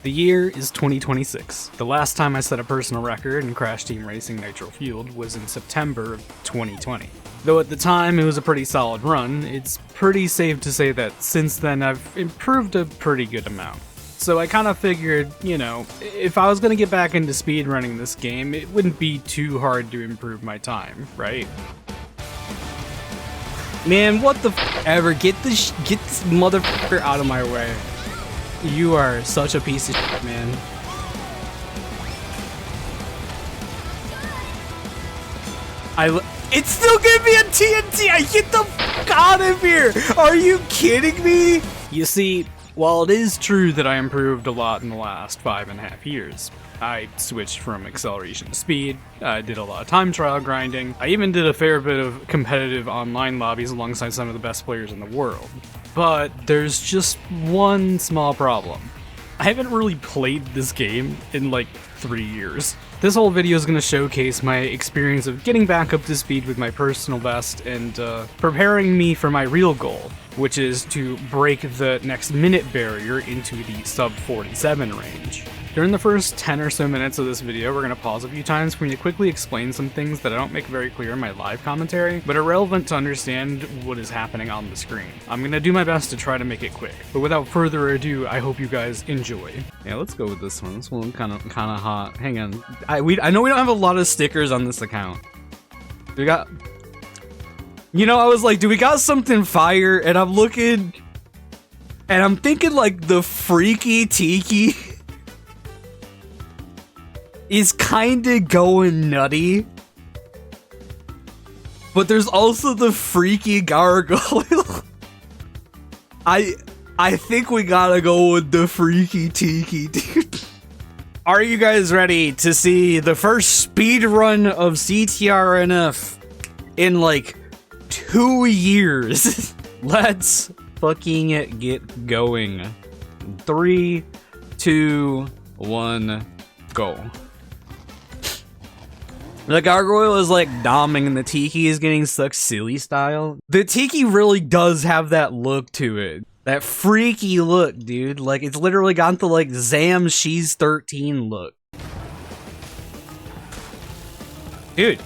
The year is 2026. The last time I set a personal record in Crash Team Racing nitro-fueled was in September of 2020. Though at the time it was a pretty solid run, it's pretty safe to say that since then I've improved a pretty good amount. So I kind of figured, you know, if I was going to get back into speedrunning this game, it wouldn't be too hard to improve my time, right? Man, what the f ever? Get this motherfucker out of my way. You are such a piece of shit, man. It's still gonna be a TNT! I get the f out of here! Are you kidding me? You see, while it is true that I improved a lot in the last 5.5 years, I switched from acceleration to speed, I did a lot of time trial grinding, I even did a fair bit of competitive online lobbies alongside some of the best players in the world. But there's just one small problem. I haven't really played this game in like 3 years. This whole video is going to showcase my experience of getting back up to speed with my personal best and preparing me for my real goal, which is to break the next minute barrier into the sub 47 range. During the first 10 or so minutes of this video, we're going to pause a few times for me to quickly explain some things that I don't make very clear in my live commentary, but are relevant to understand what is happening on the screen. I'm going to do my best to try to make it quick, but without further ado, I hope you guys enjoy. Yeah, let's go with this one. This one kind of hot. Hang on. I know we don't have a lot of stickers on this account. We got... You know, I was like, do we got something fire? And I'm looking... And I'm thinking like the Freaky Tiki... is kinda going nutty. But there's also the Freaky Gargoyle. I think we gotta go with the Freaky Tiki, dude. Are you guys ready to see the first speed run of CTR NF in like 2 years? Let's fucking get going. 3, 2, 1, go. The gargoyle is like doming and the tiki is getting stuck silly style. The tiki really does have that look to it. That freaky look, dude. Like, it's literally got the like Zam She's 13 look. Dude,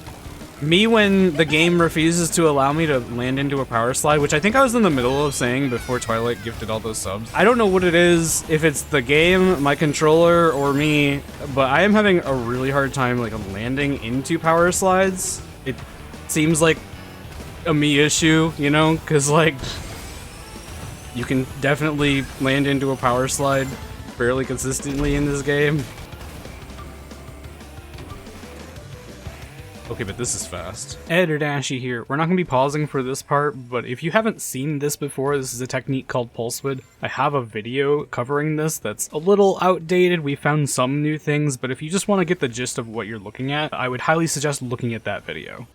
me when the game refuses to allow me to land into a power slide, which I think I was in the middle of saying before Twilight gifted all those subs. I don't know what it is, if it's the game, my controller, or me, but I am having a really hard time like landing into power slides. It seems like a me issue, you know, because like you can definitely land into a power slide fairly consistently in this game. Okay, but this is fast. iTheDashy here. We're not going to be pausing for this part, but if you haven't seen this before, this is a technique called polswid. I have a video covering this that's a little outdated. We found some new things, but if you just want to get the gist of what you're looking at, I would highly suggest looking at that video.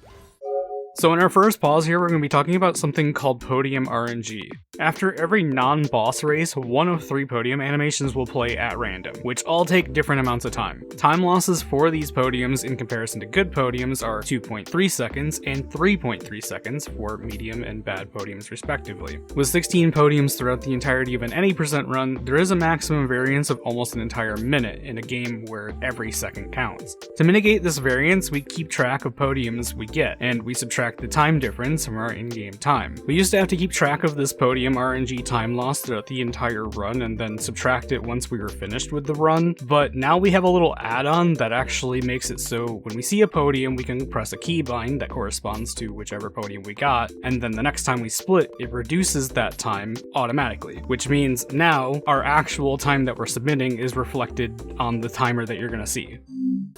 So in our first pause here, we're going to be talking about something called Podium RNG. After every non-boss race, 1 of 3 podium animations will play at random, which all take different amounts of time. Time losses for these podiums in comparison to good podiums are 2.3 seconds and 3.3 seconds for medium and bad podiums respectively. With 16 podiums throughout the entirety of an any percent run, there is a maximum variance of almost an entire minute in a game where every second counts. To mitigate this variance, we keep track of podiums we get, and we subtract the time difference from our in-game time. We used to have to keep track of this Podium RNG time loss throughout the entire run and then subtract it once we were finished with the run, but now we have a little add-on that actually makes it so when we see a podium we can press a keybind that corresponds to whichever podium we got, and then the next time we split it reduces that time automatically, which means now our actual time that we're submitting is reflected on the timer that you're gonna see.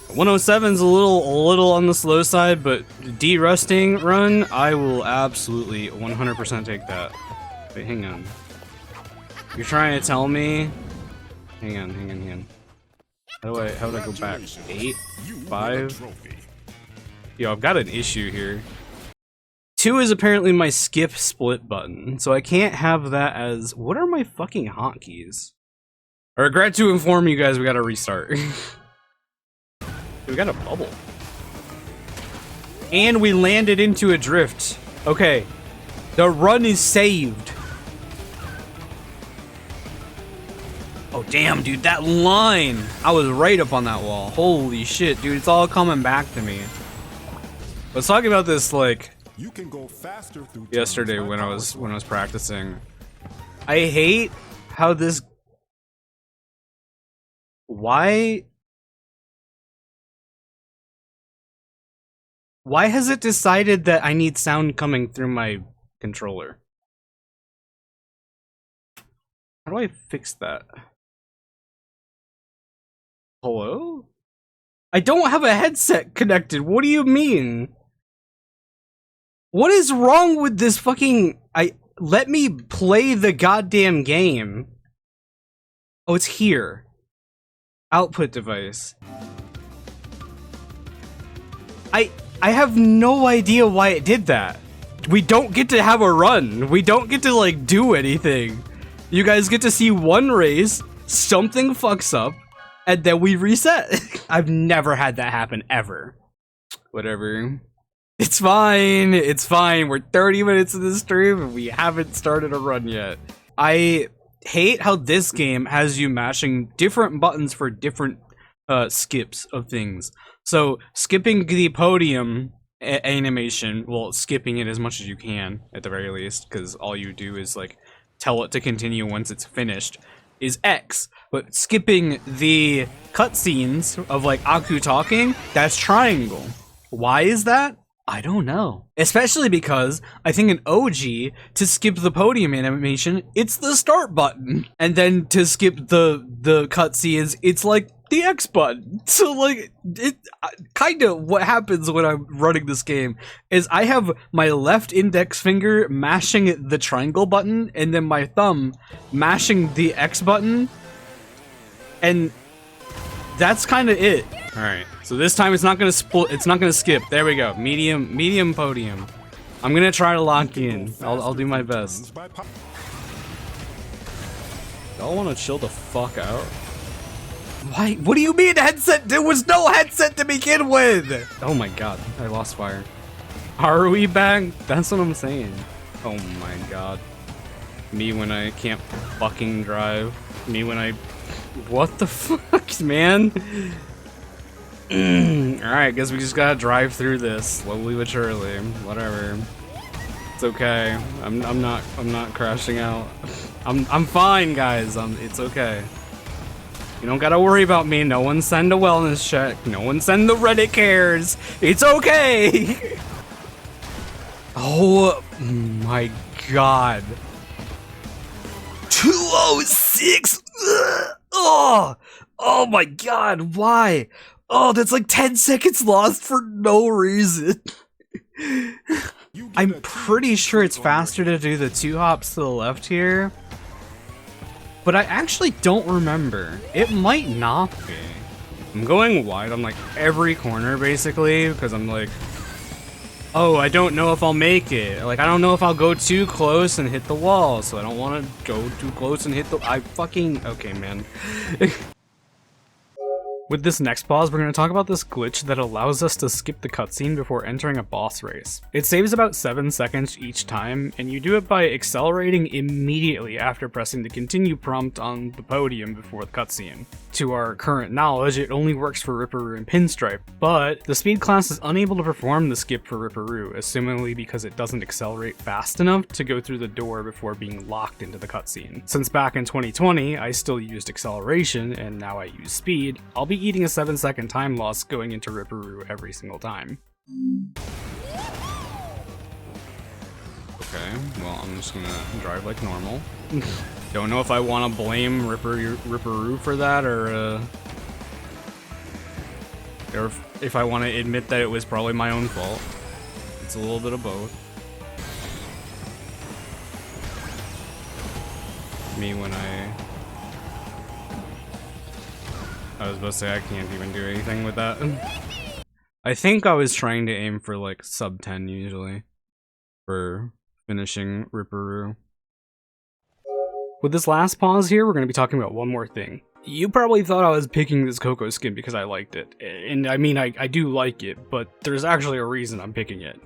107's a little on the slow side, but de-rusting run, I will absolutely 100% take that. Wait, hang on. You're trying to tell me? Hang on. How do I go back? 8? 5? Yo, I've got an issue here. 2 is apparently my skip split button, so I can't have that as... What are my fucking hotkeys? I regret to inform you guys we gotta restart. We got a bubble. And we landed into a drift. Okay. The run is saved. Oh, Damn, dude, that line! I was right up on that wall. Holy shit, dude, it's all coming back to me. I was talking about this, like, You can go faster through yesterday when I was practicing. I hate how this... Why has it decided that I need sound coming through my controller? How do I fix that? Hello? I don't have a headset connected. What do you mean? What is wrong with this fucking... Let me play the goddamn game. Oh, it's here. Output device. I have no idea why it did that. We don't get to have a run. We don't get to, like, do anything. You guys get to see one race, something fucks up, and then we reset. I've never had that happen, ever. Whatever. It's fine. It's fine. We're 30 minutes into the stream, and we haven't started a run yet. I hate how this game has you mashing different buttons for different skips of things. So skipping the podium animation, well, skipping it as much as you can at the very least, because all you do is like tell it to continue once it's finished, is X. But skipping the cutscenes of like Aku talking, that's triangle. Why is that? I don't know. Especially because I think an OG, to skip the podium animation, it's the start button. And then to skip the cutscenes, it's like the X button. So like, it kind of what happens when I'm running this game is I have my left index finger mashing the triangle button and then my thumb mashing the X button. And that's kind of it. All right, so this time it's not gonna split. It's not gonna skip. There we go. Medium podium. I'm gonna try to lock in. I'll do my best. Y'all want to chill the fuck out? Why? What do you mean headset? There was no headset to begin with. Oh my god, I lost fire. Are we back? That's what I'm saying. Oh my god. Me when I can't fucking drive. Me when I... What the fuck, man? Alright, guess we just gotta drive through this slowly but surely. Whatever. It's okay. I'm not crashing out. I'm fine, guys. It's okay. You don't gotta worry about me. No one send a wellness check. No one send the Reddit cares. It's okay. Oh my god. 206. Oh my god. Why? Oh, that's like 10 seconds lost for no reason. I'm pretty sure it's faster to do the 2 hops to the left here. But I actually don't remember. It might not be. I'm going wide on like every corner basically because I'm like, oh, I don't know if I'll make it. Like, I don't know if I'll go too close and hit the wall, so I don't want to go too close and hit the... Okay, man. With this next pause, we're going to talk about this glitch that allows us to skip the cutscene before entering a boss race. It saves about 7 seconds each time, and you do it by accelerating immediately after pressing the continue prompt on the podium before the cutscene. To our current knowledge, it only works for Ripperoo and Pinstripe, but the speed class is unable to perform the skip for Ripperoo, assumingly because it doesn't accelerate fast enough to go through the door before being locked into the cutscene. Since back in 2020, I still used acceleration, and now I use speed, I'll be eating a 7-second time loss going into Ripperoo every single time. Okay, well, I'm just gonna drive like normal. Don't know if I want to blame Ripperoo for that, or if I want to admit that it was probably my own fault. It's a little bit of both. Me when I was about to say I can't even do anything with that. I think I was trying to aim for like sub 10 usually for finishing Ripperoo. With this last pause here, we're going to be talking about one more thing. You probably thought I was picking this Coco skin because I liked it. And I mean, I do like it, but there's actually a reason I'm picking it.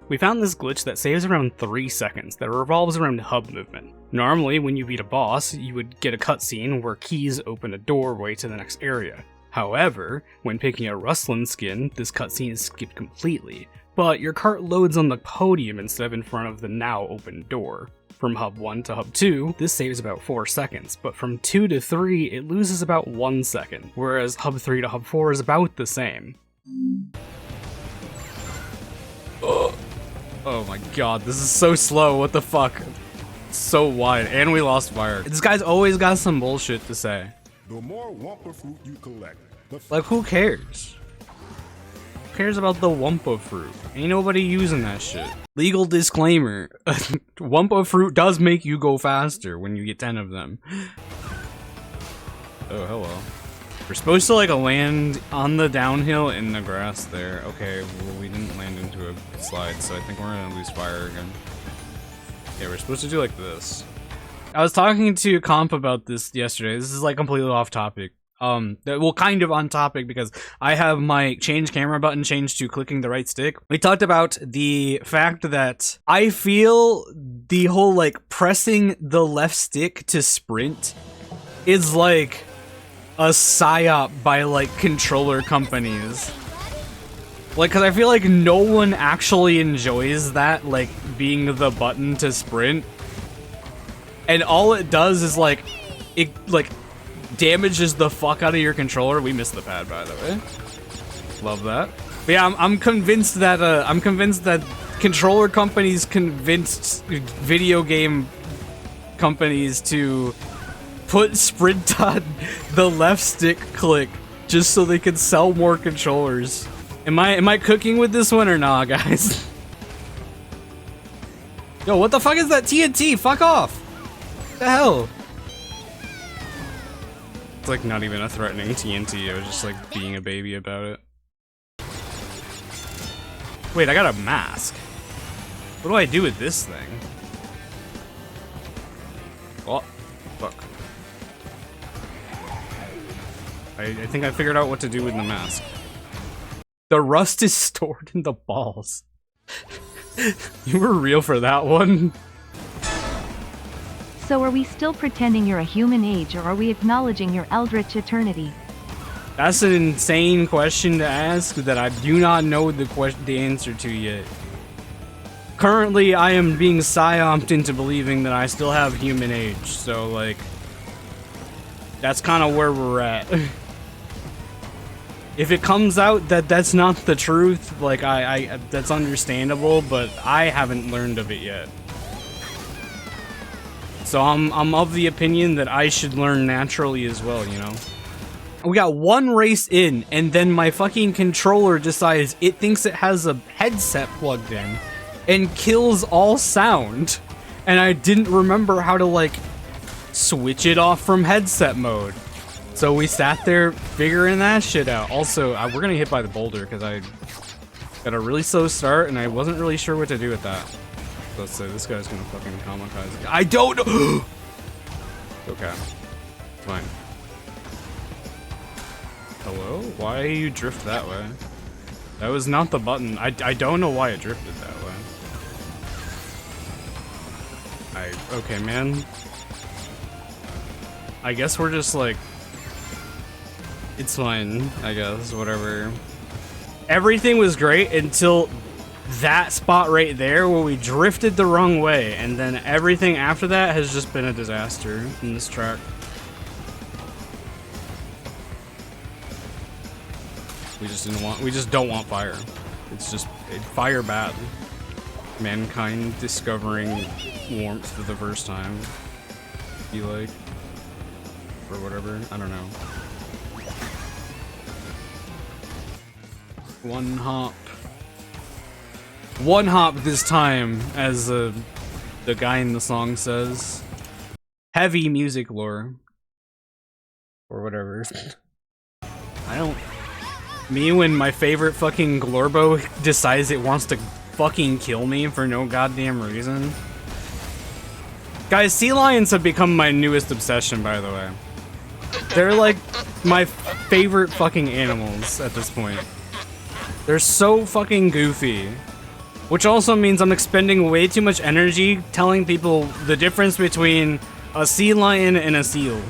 We found this glitch that saves around 3 seconds that revolves around hub movement. Normally, when you beat a boss, you would get a cutscene where keys open a doorway to the next area. However, when picking a Rustland skin, this cutscene is skipped completely, but your cart loads on the podium instead of in front of the now open door. From hub 1 to hub 2, this saves about 4 seconds, but from 2 to 3, it loses about 1 second, whereas hub 3 to hub 4 is about the same. Oh my god, this is so slow, what the fuck? It's so wide, and we lost fire. This guy's always got some bullshit to say. The more Wumpa fruit you collect, like, who cares? Who cares about the Wumpa fruit? Ain't nobody using that shit. Legal disclaimer, Wumpa fruit does make you go faster when you get 10 of them. Oh, hello. We're supposed to, like, land on the downhill in the grass there. Okay, well, we didn't land into a slide, so I think we're gonna lose fire again. Yeah, we're supposed to do like this. I was talking to Comp about this yesterday. This is, like, completely off topic. Well, kind of on topic because I have my change camera button changed to clicking the right stick. We talked about the fact that I feel the whole, like, pressing the left stick to sprint is, like, a psyop by, like, controller companies. Like, cause I feel like no one actually enjoys that, like, being the button to sprint. And all it does is, like, it, like, damages the fuck out of your controller. We missed the pad, by the way. Love that. But yeah, I'm convinced that controller companies convinced video game companies to put sprint on the left stick click just so they can sell more controllers. Am I cooking with this one or nah, guys? Yo, what the fuck is that TNT? Fuck off! What the hell? It's like not even a threatening TNT, I was just like being a baby about it. Wait, I got a mask. What do I do with this thing? Oh, fuck. I think I figured out what to do with the mask. The rust is stored in the balls. You were real for that one. So are we still pretending you're a human age, or are we acknowledging your eldritch eternity? That's an insane question to ask that I do not know the answer to yet. Currently, I am being psyoped into believing that I still have human age, so, like, that's kind of where we're at. If it comes out that that's not the truth, like, that's understandable, but I haven't learned of it yet. So I'm of the opinion that I should learn naturally as well, you know? We got one race in, and then my fucking controller decides it thinks it has a headset plugged in, and kills all sound. And I didn't remember how to, like, switch it off from headset mode. So we sat there figuring that shit out. Also, we're gonna hit by the boulder because I got a really slow start and I wasn't really sure what to do with that. So let's say this guy's gonna fucking kamikaze. I don't know! Okay. Fine. Hello? Why do you drift that way? That was not the button. I don't know why it drifted that way. Okay, man. I guess we're just like... It's fine, I guess, whatever. Everything was great until that spot right there where we drifted the wrong way, and then everything after that has just been a disaster in this track. We just don't want fire. It's just fire bad. Mankind discovering warmth for the first time. Be like, or whatever. I don't know. One hop. One hop this time, as the guy in the song says. Heavy music lore. Or whatever. I don't... Me when my favorite fucking glorbo decides it wants to fucking kill me for no goddamn reason. Guys, sea lions have become my newest obsession, by the way. They're like my favorite fucking animals at this point. They're so fucking goofy. Which also means I'm expending way too much energy telling people the difference between a sea lion and a seal.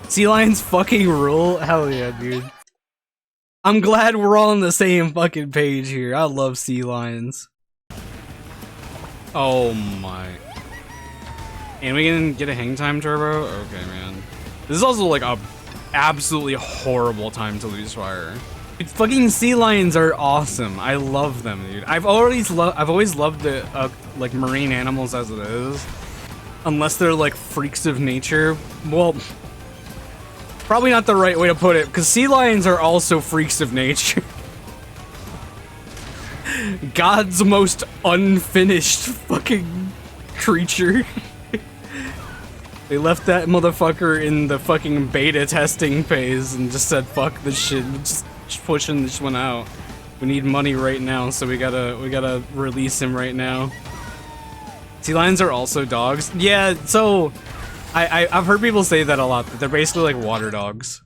Sea lions fucking rule? Hell yeah, dude. I'm glad we're all on the same fucking page here. I love sea lions. Oh my. And we can get a hang time turbo? Okay, man. This is also like a absolutely horrible time to lose fire. Dude, fucking sea lions are awesome. I love them, dude. I've always loved the like marine animals as it is. Unless they're like freaks of nature. Well, probably not the right way to put it, because sea lions are also freaks of nature. God's most unfinished fucking creature. They left that motherfucker in the fucking beta testing phase and just said, fuck this shit, just pushing this one out. We need money right now, so we gotta release him right now. Sea lions are also dogs. Yeah, so I've heard people say that a lot, that they're basically like water dogs.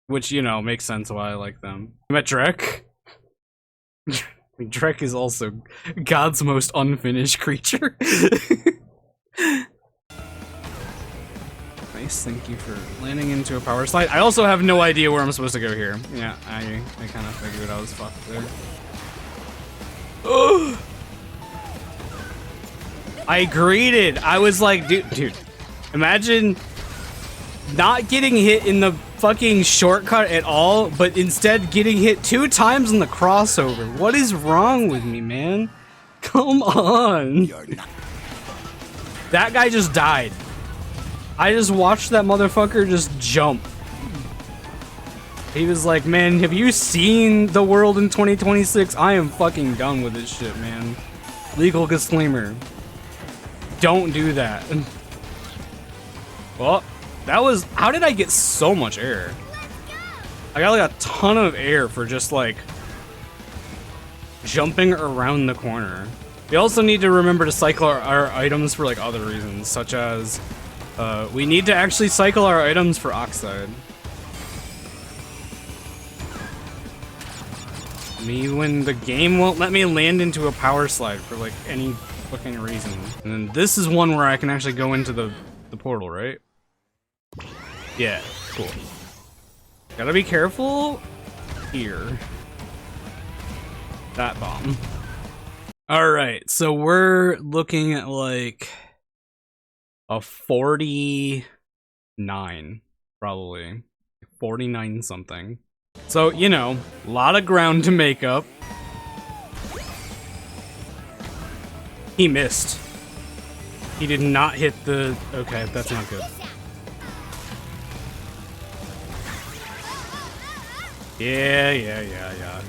Which, you know, makes sense why I like them. You met Drek? Drek is also God's most unfinished creature. Nice, thank you for landing into a power slide. I also have no idea where I'm supposed to go here. Yeah, I kind of figured I was fucked there. I greeted. I was like, dude, imagine not getting hit in the fucking shortcut at all, but instead getting hit 2 times in the crossover. What is wrong with me, man? Come on. That guy just died. I just watched that motherfucker just jump. He was like, man, have you seen the world in 2026? I am fucking done with this shit, man. Legal disclaimer. Don't do that. Well, that was... How did I get so much air? I got like a ton of air for just like jumping around the corner. We also need to remember to cycle our items for like other reasons, such as we need to actually cycle our items for Oxide. When the game won't let me land into a power slide for like any fucking reason. And then this is one where I can actually go into the portal, right? Yeah, cool. Gotta be careful here. That bomb. Alright, so we're looking at like a 49, probably. 49 something. So, you know, a lot of ground to make up. He missed. He did not hit the... Okay, that's not good. Yeah. There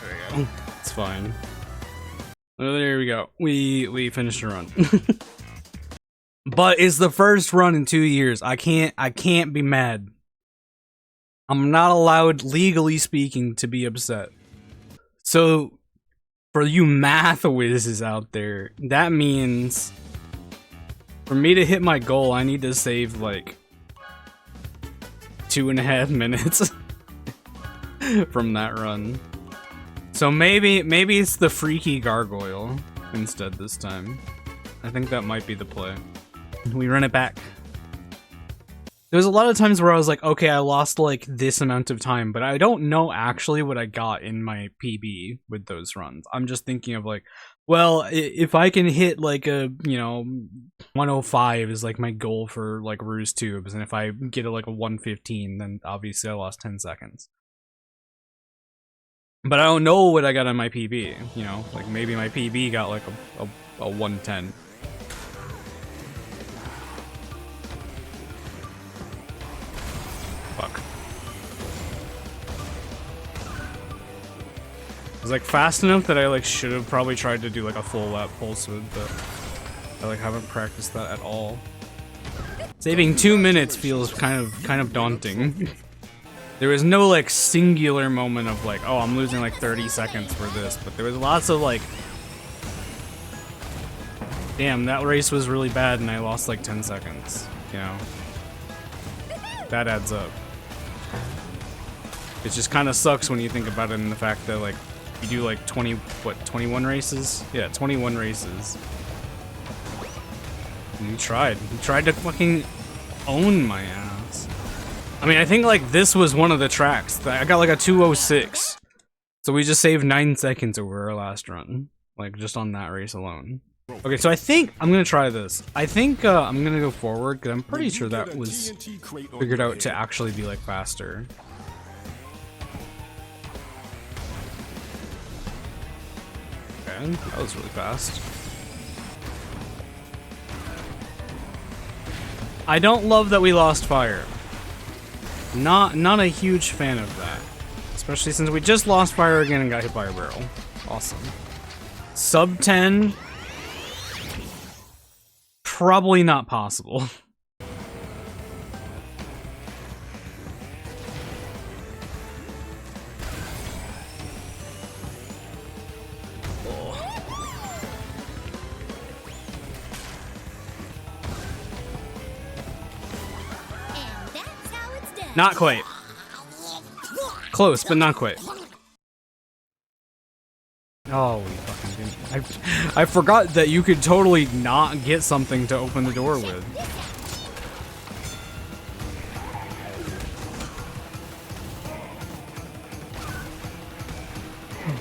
we go. It's fine. Oh, there we go. We finished a run. But it's the first run in 2 years. I can't be mad. I'm not allowed, legally speaking, to be upset. So, for you math whizzes out there, that means for me to hit my goal, I need to save like 2.5 minutes from that run. So maybe it's the freaky gargoyle instead this time. I think that might be the play. We run it back. There's a lot of times where I was like, okay, I lost like this amount of time, but I don't know actually what I got in my PB with those runs. I'm just thinking of like, well, if I can hit like a, you know, 105 is like my goal for like Ruse Tubes, and if I get like a 115, then obviously I lost 10 seconds. But I don't know what I got on my PB, you know, like maybe my PB got like a 110. Fuck. It was like fast enough that I like should have probably tried to do like a full lap polswid, but I like haven't practiced that at all. Saving 2 minutes feels kind of daunting. There was no like singular moment of like, oh, I'm losing like 30 seconds for this, but there was lots of like, damn, that race was really bad and I lost like 10 seconds, you know? That adds up. It just kind of sucks when you think about it in the fact that, like, you do, like, 21 races? Yeah, 21 races. And he tried to fucking own my ass. I mean, I think, like, this was one of the tracks. I got, like, a 206. So we just saved 9 seconds over our last run. Like, just on that race alone. Okay, so I think I'm gonna try this. I think I'm gonna go forward, because I'm pretty sure that was figured out to actually be, like, faster. Okay, that was really fast. I don't love that we lost fire. Not a huge fan of that. Especially since we just lost fire again and got hit by a barrel. Awesome. Sub 10. Probably not possible. Not quite. Close, but not quite. Oh, we fucking didn't. I forgot that you could totally not get something to open the door with.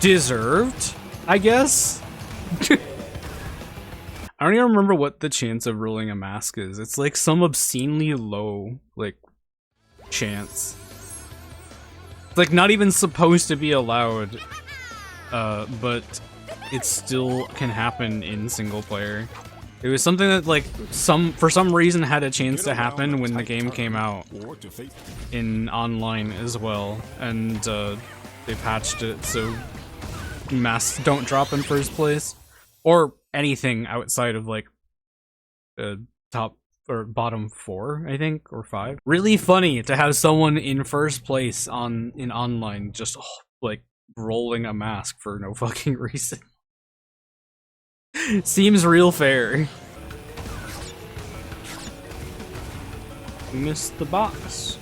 Deserved, I guess? I don't even remember what the chance of rolling a mask is. It's like some obscenely low, like, chance. It's like not even supposed to be allowed, but it still can happen in single player. It was something that, like, for some reason had a chance to happen when the game came out in online as well, and they patched it so masks don't drop in first place, or anything outside of, like, the top or bottom 4, I think, or 5. Really funny to have someone in first place in online just like rolling a mask for no fucking reason. Seems real fair. Missed the box.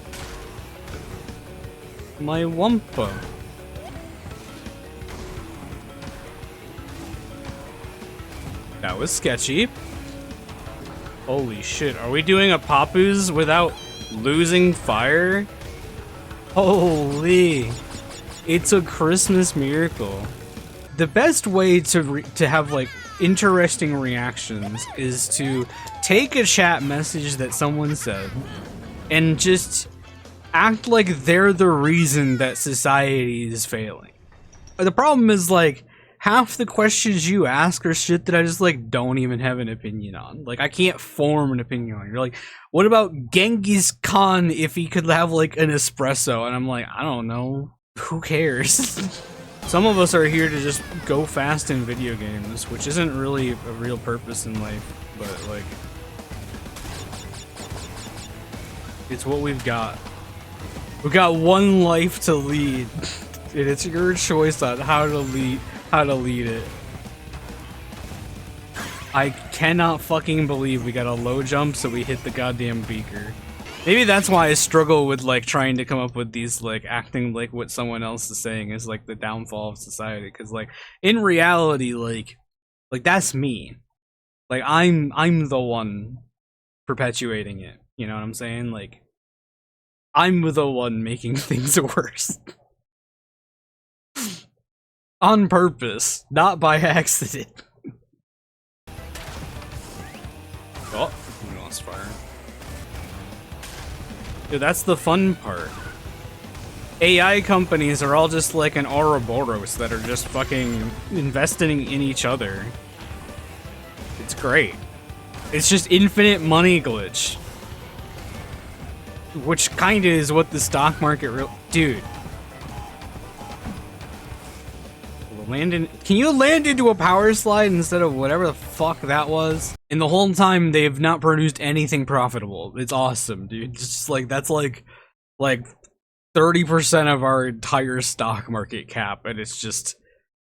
My Wumpa. That was sketchy. Holy shit, are we doing a Papoose without losing fire? Holy. It's a Christmas miracle. The best way to have, like, interesting reactions is to take a chat message that someone said and just act like they're the reason that society is failing. The problem is, like, half the questions you ask are shit that I just, like, don't even have an opinion on. Like, I can't form an opinion on. You're like, what about Genghis Khan if he could have, like, an espresso? And I'm like, I don't know. Who cares? Some of us are here to just go fast in video games, which isn't really a real purpose in life, but, like, it's what we've got. We've got one life to lead, and it's your choice on how to lead it. I cannot fucking believe we got a low jump so we hit the goddamn beaker. Maybe that's why I struggle with, like, trying to come up with these, like, acting like what someone else is saying is, like, the downfall of society, because, like, in reality, like that's me. Like, I'm the one perpetuating it, you know what I'm saying? Like, I'm the one making things worse. On purpose, not by accident. Oh, we lost fire. Dude, that's the fun part. AI companies are all just like an Ouroboros that are just fucking investing in each other. It's great. It's just infinite money glitch. Which kinda is what the stock market dude. Can you land into a power slide instead of whatever the fuck that was? And the whole time they've not produced anything profitable. It's awesome, dude. It's just like, that's like 30% of our entire stock market cap, and it's just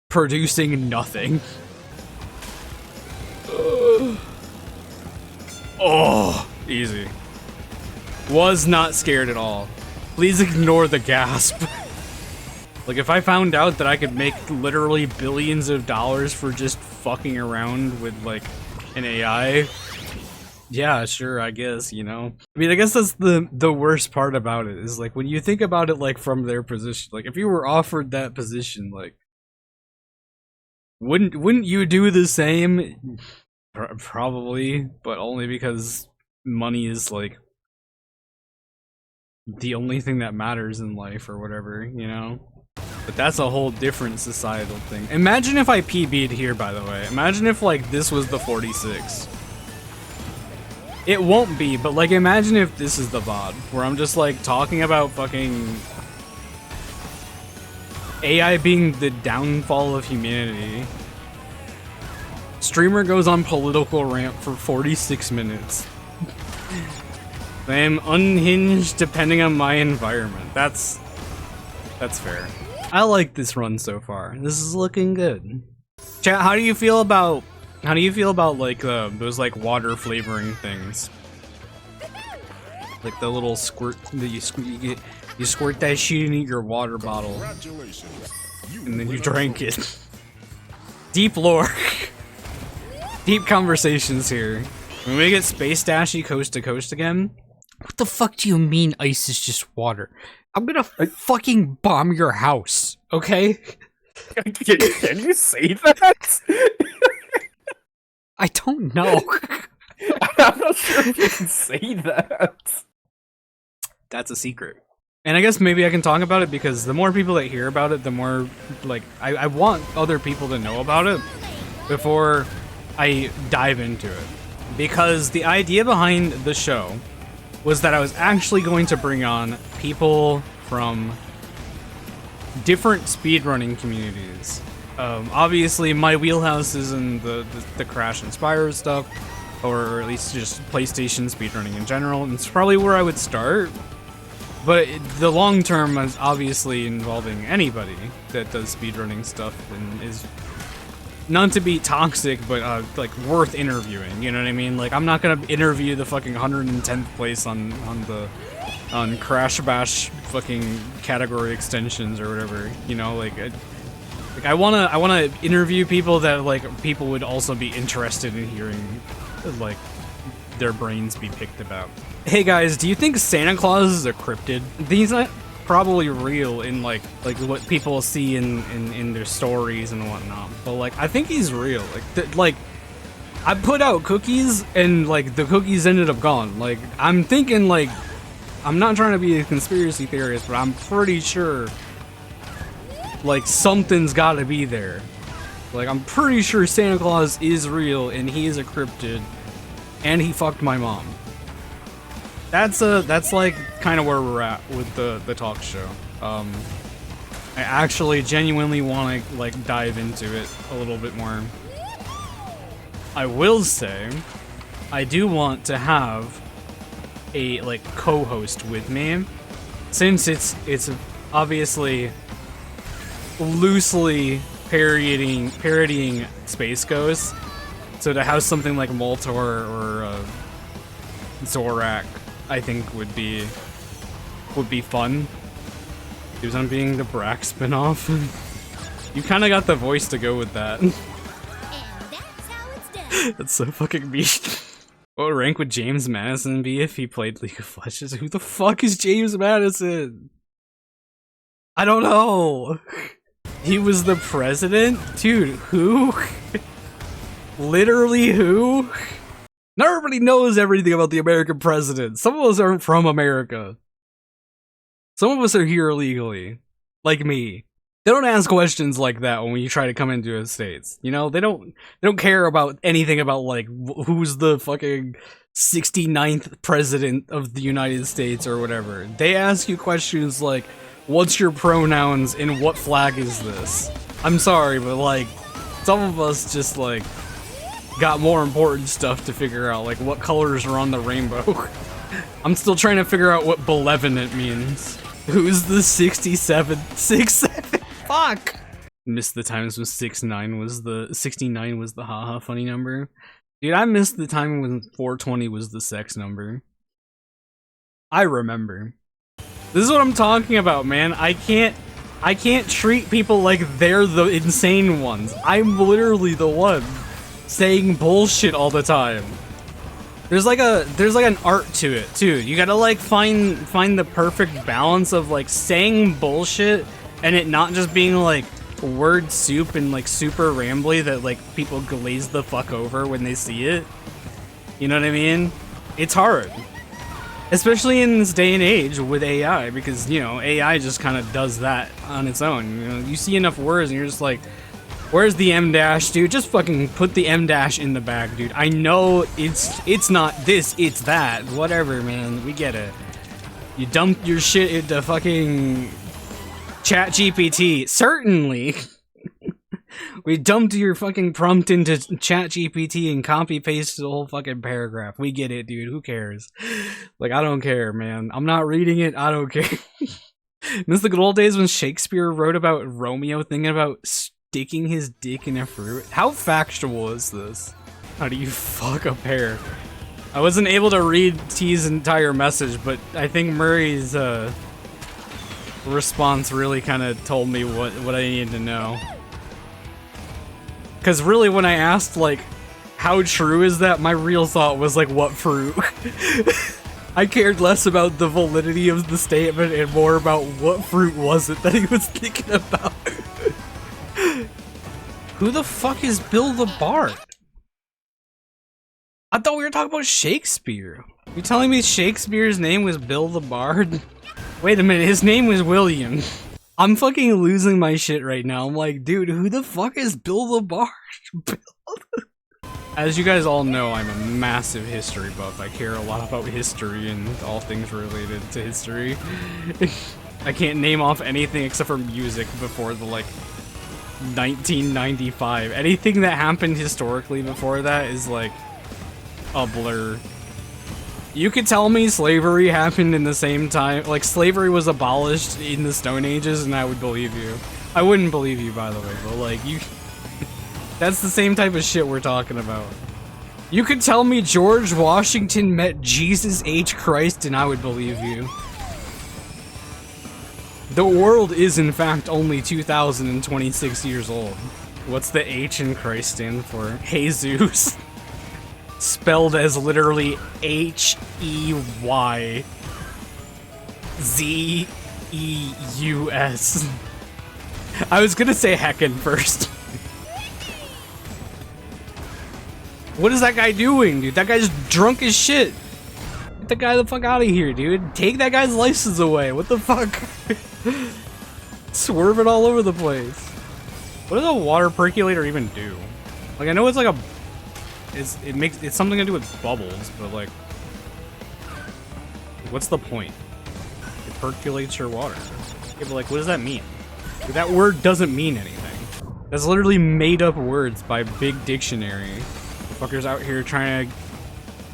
producing nothing. Oh, easy. Was not scared at all. Please ignore the gasp. Like, if I found out that I could make literally billions of dollars for just fucking around with, like, an AI, yeah, sure, I guess, you know? I mean, I guess that's the worst part about it, is, like, when you think about it, like, from their position, like, if you were offered that position, like, wouldn't you do the same? Probably, but only because money is, like, the only thing that matters in life or whatever, you know? But that's a whole different societal thing. Imagine if I PB'd here, by the way. Imagine if, like, this was the 46. It won't be, but, like, imagine if this is the VOD, where I'm just, like, talking about fucking AI being the downfall of humanity. Streamer goes on political rant for 46 minutes. I am unhinged depending on my environment. That's fair. I like this run so far. This is looking good. Chat, how do you feel about like those like water flavoring things? Like the little squirt that you squirt that shit into your water bottle, and then you drink it. Deep lore, deep conversations here. When we get Space Dashy coast to coast again, what the fuck do you mean ice is just water? I'm gonna fucking bomb your house, okay? Can you say that? I don't know. I'm not sure if you can say that. That's a secret. And I guess maybe I can talk about it because the more people that hear about it, the more, like, I want other people to know about it before I dive into it. Because the idea behind the show was that I was actually going to bring on people from different speedrunning communities. Obviously, my wheelhouse is in the Crash and Spyro stuff, or at least just PlayStation speedrunning in general, and it's probably where I would start. But the long term is obviously involving anybody that does speedrunning stuff and is not to be toxic, but like worth interviewing. You know what I mean? Like, I'm not gonna interview the fucking 110th place on Crash Bash fucking category extensions or whatever. You know, like I wanna interview people that like people would also be interested in hearing, like, their brains be picked about. Hey guys, do you think Santa Claus is a cryptid? These are probably real in like what people see in their stories and whatnot, but like I think he's real. Like I put out cookies and like the cookies ended up gone. Like I'm thinking, like, I'm not trying to be a conspiracy theorist, but I'm pretty sure like something's gotta be there. Like I'm pretty sure Santa Claus is real and he is a cryptid and he fucked my mom. That's like kind of where we're at with the talk show. I actually genuinely want to like dive into it a little bit more. I will say, I do want to have a like co-host with me, since it's obviously loosely parodying Space Ghost. So to have something like Moltor or Zorak, I think would be fun. Because I'm being the Brack spinoff. You kind of got the voice to go with that. And that's how it's done. That's so fucking mean. What rank would James Madison be if he played League of Legends? Who the fuck is James Madison? I don't know. He was the president? Dude, who? Literally who? Not everybody knows everything about the American president. Some of us aren't from America. Some of us are here illegally. Like me. They don't ask questions like that when you try to come into the States. You know, they don't care about anything about, like, who's the fucking 69th president of the United States or whatever. They ask you questions like, what's your pronouns and what flag is this? I'm sorry, but, like, some of us just, like, got more important stuff to figure out, like what colors are on the rainbow. I'm still trying to figure out what benevolent means. Who's the 67? 67? Fuck! Missed the times when 69 was the haha funny number. Dude, I missed the time when 420 was the sex number. I remember. This is what I'm talking about, man. I I can't treat people like they're the insane ones. I'm literally the one saying bullshit all the time. There's like an art to it too. You gotta like find the perfect balance of like saying bullshit and it not just being like word soup and like super rambly that like people glaze the fuck over when they see it. You know what I mean? It's hard. Especially in this day and age with AI, because, you know, AI just kind of does that on its own. You know, you see enough words and you're just like, where's the M dash, dude? Just fucking put the M dash in the bag, dude. I know it's not this, it's that. Whatever, man. We get it. You dumped your shit into fucking ChatGPT. Certainly. We dumped your fucking prompt into ChatGPT and copy pasted the whole fucking paragraph. We get it, dude. Who cares? Like, I don't care, man. I'm not reading it. I don't care. Miss the good old days when Shakespeare wrote about Romeo thinking about sticking his dick in a fruit? How factual is this? How do you fuck a pear? I wasn't able to read T's entire message, but I think Murray's response really kind of told me what I needed to know. Because really, when I asked, like, how true is that, my real thought was, like, what fruit? I cared less about the validity of the statement and more about what fruit was it that he was thinking about. Who the fuck is Bill the Bard? I thought we were talking about Shakespeare. You telling me Shakespeare's name was Bill the Bard? Wait a minute, his name was William. I'm fucking losing my shit right now. I'm like, dude, who the fuck is Bill the Bard? As you guys all know, I'm a massive history buff. I care a lot about history and all things related to history. I can't name off anything except for music before the, like, 1995. Anything that happened historically before that is, like, a blur. You could tell me slavery happened in the same time, like slavery was abolished in the Stone Ages, and I would believe you. I wouldn't believe you, by the way, but like, you... That's the same type of shit we're talking about. You could tell me George Washington met Jesus H. Christ, and I would believe you. The world is, in fact, only 2,026 years old. What's the H in Christ stand for? Jesus. Spelled as literally H-E-Y-Z-E-U-S. I was gonna say heckin' first. What is that guy doing, dude? That guy's drunk as shit. Get the guy the fuck out of here, dude. Take that guy's license away. What the fuck? Swerving all over the place. What does a water percolator even do? Like, I know it's like a... It's something to do with bubbles, but like, what's the point? It percolates your water. Okay, but like, what does that mean? That word doesn't mean anything. That's literally made up words by Big Dictionary. Fuckers out here trying to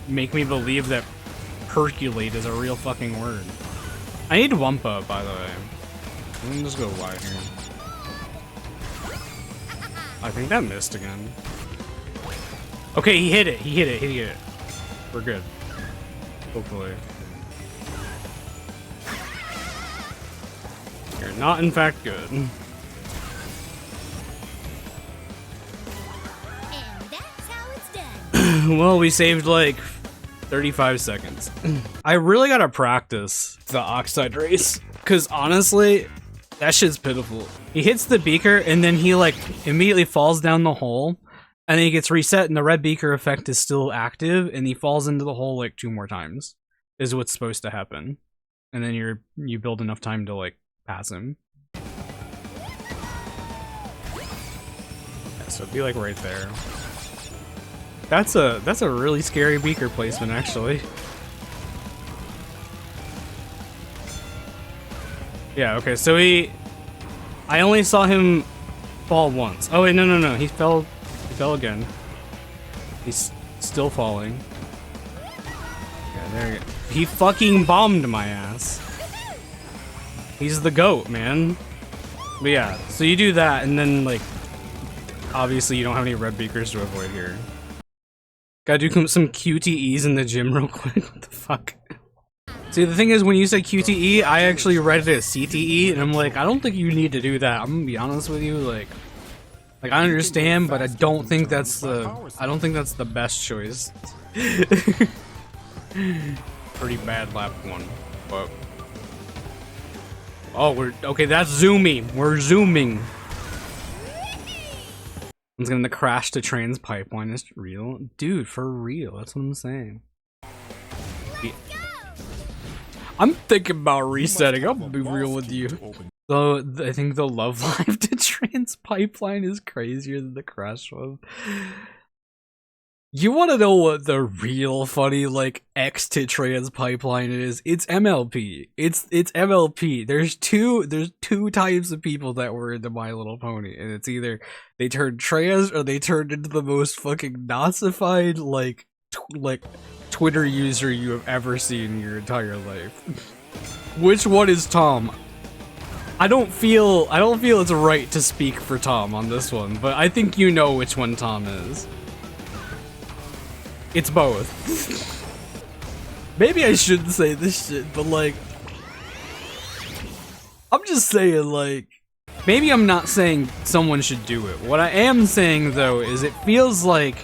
make me believe that percolate is a real fucking word. I need Wumpa, by the way. Let me just go wide here. I think that missed again. Okay, he hit it. He hit it. He hit it. We're good. Hopefully. You're not, in fact, good. And that's how it's done. Well, we saved like 35 seconds. I really gotta practice the Oxide race, because honestly, that shit's pitiful. He hits the beaker and then he like immediately falls down the hole. And then he gets reset and the red beaker effect is still active and he falls into the hole like 2 more times. Is what's supposed to happen. And then you build enough time to like pass him. Yeah, so it'd be like right there. That's a really scary beaker placement actually. Yeah, okay, so I only saw him fall once. Oh wait, no, he fell again. He's still falling. Yeah, there you go. He fucking bombed my ass. He's the GOAT, man. But yeah, so you do that, and then, like, obviously you don't have any red beakers to avoid here. Gotta do some QTEs in the gym real quick. What the fuck? See, the thing is, when you say QTE, I actually read it as CTE, and I'm like, I don't think you need to do that. I'm gonna be honest with you, like I understand, but I don't think that's the best choice. Pretty bad lap one, but oh, okay. That's zooming. We're zooming. It's gonna crash the trans pipeline. Is it real, dude? For real? That's what I'm saying. I'm thinking about resetting. I'm gonna be real with you. So I think the love life to trans pipeline is crazier than the crash one. You want to know what the real funny like X to trans pipeline is? It's MLP. It's MLP. There's two types of people that were into My Little Pony, and it's either they turned trans or they turned into the most fucking Nazified like Twitter user you have ever seen in your entire life. Which one is Tom? I don't feel it's right to speak for Tom on this one, but I think you know which one Tom is. It's both. Maybe I shouldn't say this shit, but like, I'm just saying, like, maybe I'm not saying someone should do it. What I am saying though is it feels like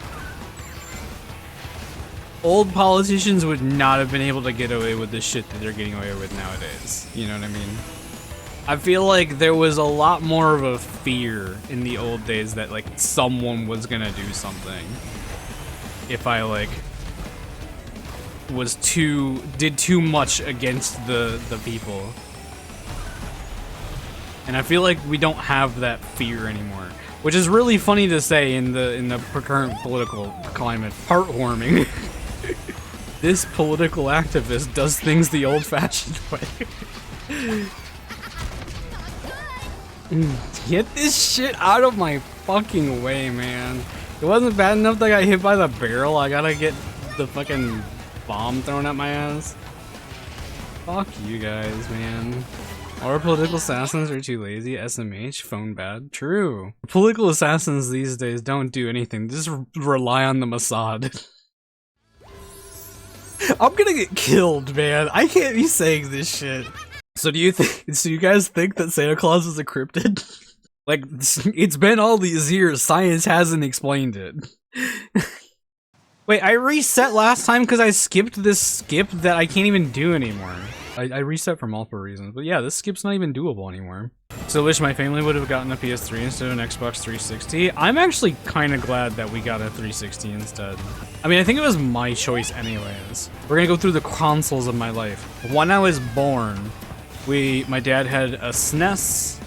old politicians would not have been able to get away with the shit that they're getting away with nowadays. You know what I mean? I feel like there was a lot more of a fear in the old days that like someone was gonna do something if I like did too much against the people. And I feel like we don't have that fear anymore, which is really funny to say in the current political climate. Heartwarming. This political activist does things the old-fashioned way. Get this shit out of my fucking way, man. It wasn't bad enough that I got hit by the barrel. I gotta get the fucking bomb thrown at my ass. Fuck you guys, man. Our political assassins are too lazy. SMH, phone bad. True. Political assassins these days don't do anything. They just rely on the Mossad. I'm gonna get killed, man. I can't be saying this shit. So do you guys think that Santa Claus is a cryptid? Like, it's been all these years, science hasn't explained it. Wait, I reset last time because I skipped this skip that I can't even do anymore. I reset for multiple reasons, but yeah, this skip's not even doable anymore. So wish my family would have gotten a PS3 instead of an Xbox 360. I'm actually kind of glad that we got a 360 instead. I mean, I think it was my choice anyways. We're gonna go through the consoles of my life. When I was born, my dad had a SNES.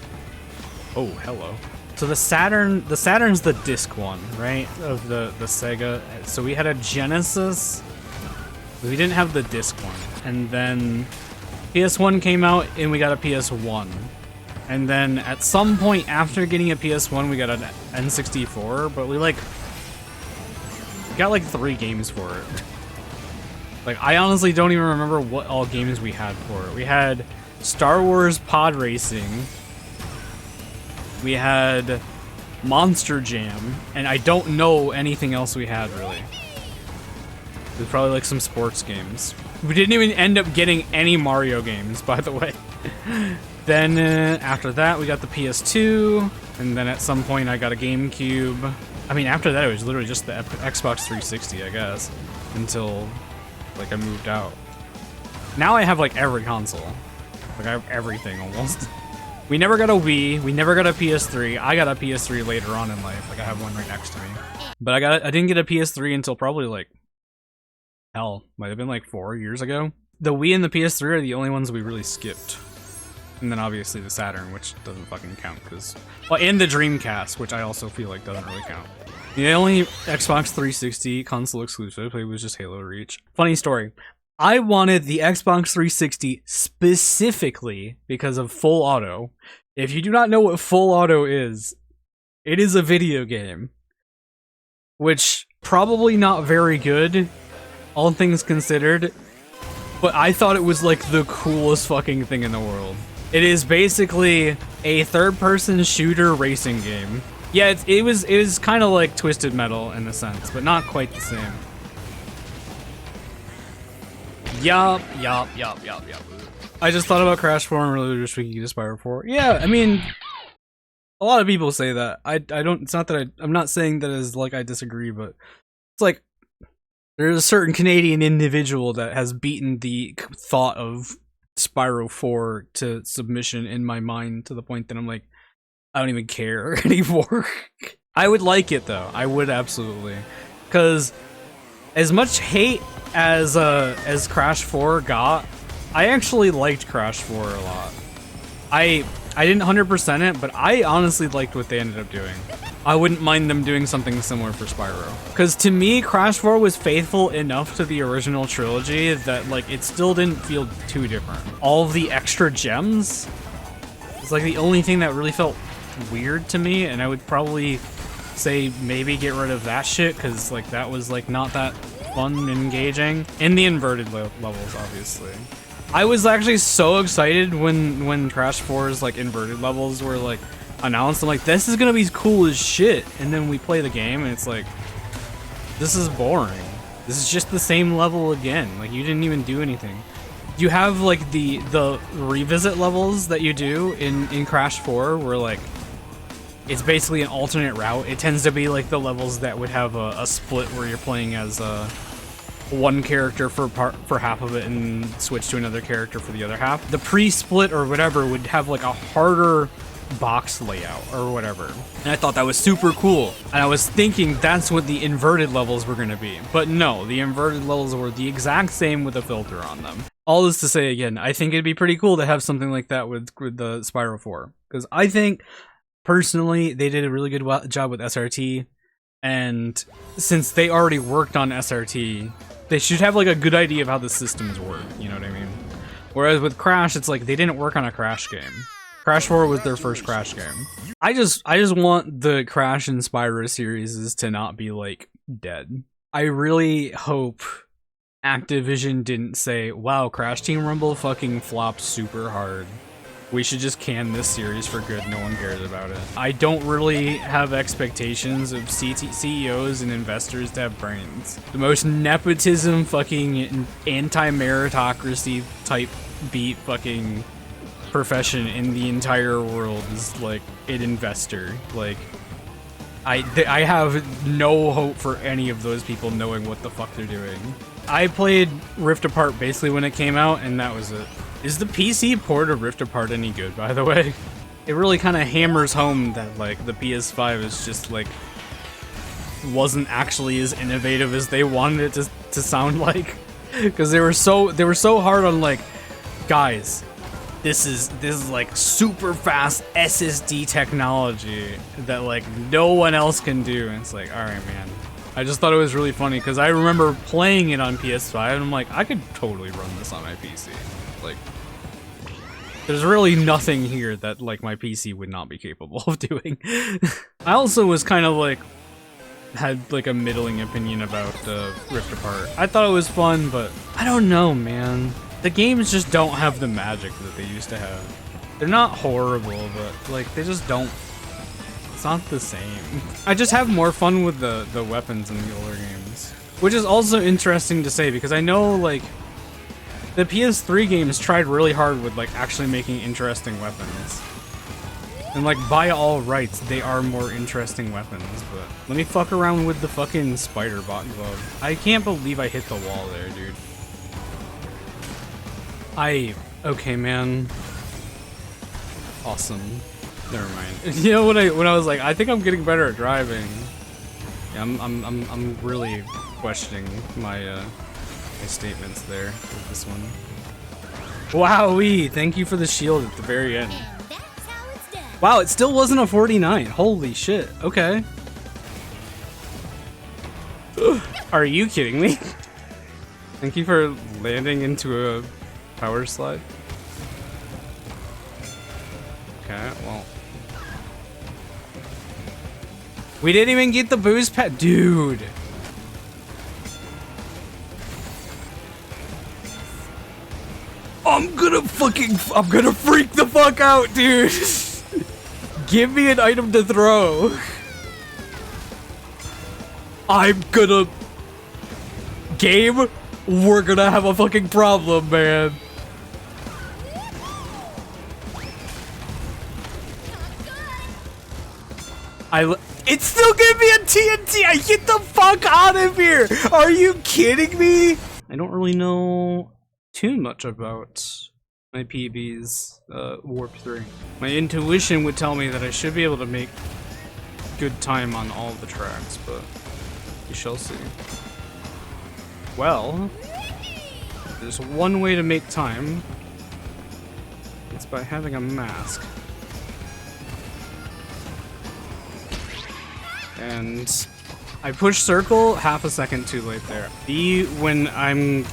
Oh, hello. So the Saturn's the disc one, right? Of the Sega. So we had a Genesis. We didn't have the disc one. And then PS1 came out and we got a PS1. And then at some point after getting a PS1, we got an N64, but we got like 3 games for it. Like, I honestly don't even remember what all games we had for it. We had Star Wars Pod Racing. We had Monster Jam, and I don't know anything else we had, really. It was probably like some sports games. We didn't even end up getting any Mario games, by the way. Then, after that, we got the PS2, and then at some point I got a GameCube. I mean, after that, it was literally just the Xbox 360, I guess, until, like, I moved out. Now I have, like, every console. Like, I have everything, almost. We never got a Wii, we never got a PS3. I got a PS3 later on in life, like I have one right next to me. But I didn't get a PS3 until probably like, hell, might have been like 4 years ago. The Wii and the PS3 are the only ones we really skipped. And then obviously the Saturn, which doesn't fucking count, because, well, and the Dreamcast, which I also feel like doesn't really count. The only Xbox 360 console exclusive I played was just Halo Reach. Funny story. I wanted the Xbox 360 specifically because of Full Auto. If you do not know what Full Auto is, it is a video game. Which, probably not very good, all things considered, but I thought it was like the coolest fucking thing in the world. It is basically a third-person shooter racing game. Yeah, it was kind of like Twisted Metal in a sense, but not quite the same. Yup. I just thought about Crash 4 and really wish we could use Spyro 4. Yeah, I mean, a lot of people say that. I don't, it's not that I'm not saying that as like I disagree, but it's like, there's a certain Canadian individual that has beaten the thought of Spyro 4 to submission in my mind to the point that I'm like, I don't even care anymore. I would like it though. I would absolutely. Cause as much hate as Crash 4 got, I actually liked Crash 4 a lot. I didn't 100% it, but I honestly liked what they ended up doing. I wouldn't mind them doing something similar for Spyro. Because to me, Crash 4 was faithful enough to the original trilogy that like it still didn't feel too different. All of the extra gems is like the only thing that really felt weird to me, and I would probably say maybe get rid of that shit, because like that was like not that fun and engaging. And the inverted levels, obviously. I was actually so excited when Crash 4's like inverted levels were like announced. I'm like, this is gonna be cool as shit. And then we play the game and it's like, this is boring. This is just the same level again. Like you didn't even do anything. You have like the revisit levels that you do in Crash 4 where like it's basically an alternate route. It tends to be like the levels that would have a split where you're playing as one character for half of it and switch to another character for the other half. The pre-split or whatever would have like a harder box layout or whatever. And I thought that was super cool. And I was thinking that's what the inverted levels were gonna be. But no, the inverted levels were the exact same with a filter on them. All this to say again, I think it'd be pretty cool to have something like that with the Spyro 4. Because I think, personally, they did a really good job with SRT. And since they already worked on SRT, they should have like a good idea of how the systems work, you know what I mean? Whereas with Crash, it's like they didn't work on a Crash game. Crash 4 was their first Crash game. I just want the Crash and Spyro series to not be like dead. I really hope Activision didn't say, wow, Crash Team Rumble fucking flopped super hard. We should just can this series for good, no one cares about it. I don't really have expectations of CEOs and investors to have brains. The most nepotism fucking anti-meritocracy type beat fucking profession in the entire world is like an investor. Like, I have no hope for any of those people knowing what the fuck they're doing. I played Rift Apart basically when it came out, and that was it. Is the PC port of Rift Apart any good, by the way? It really kind of hammers home that, like, the PS5 is just, like, wasn't actually as innovative as they wanted it to sound like. Because they were so hard on, like, guys, this is, like, super fast SSD technology that, like, no one else can do. And it's like, alright, man. I just thought it was really funny, because I remember playing it on PS5, and I'm like, I could totally run this on my PC. Like, there's really nothing here that, like, my PC would not be capable of doing. I also was kind of, like, had, like, a middling opinion about Rift Apart. I thought it was fun, but I don't know, man. The games just don't have the magic that they used to have. They're not horrible, but, like, they just don't. It's not the same. I just have more fun with the weapons in the older games. Which is also interesting to say, because I know, like, the PS3 games tried really hard with, like, actually making interesting weapons. And, like, by all rights, they are more interesting weapons, but let me fuck around with the fucking spider bot glove. I can't believe I hit the wall there, dude. Okay, man. Awesome. Never mind. You know, when I was like, I think I'm getting better at driving. Yeah, I'm really questioning my statements there with this one. Wowee! Thank you for the shield at the very end. And that's how it's done. Wow, it still wasn't a 49. Holy shit. Okay. Are you kidding me? Thank you for landing into a power slide. Okay, well. We didn't even get the boost pad. Dude. I'm gonna freak the fuck out, dude. Give me an item to throw. I'm gonna... Game we're gonna have a fucking problem, man. It's still giving me a TNT! Get the fuck out of here! Are you kidding me? I don't really know too much about my PB's Warp 3. My intuition would tell me that I should be able to make good time on all the tracks, but we shall see. Well, there's one way to make time. It's by having a mask. And I pushed circle half a second too late there. B, when I'm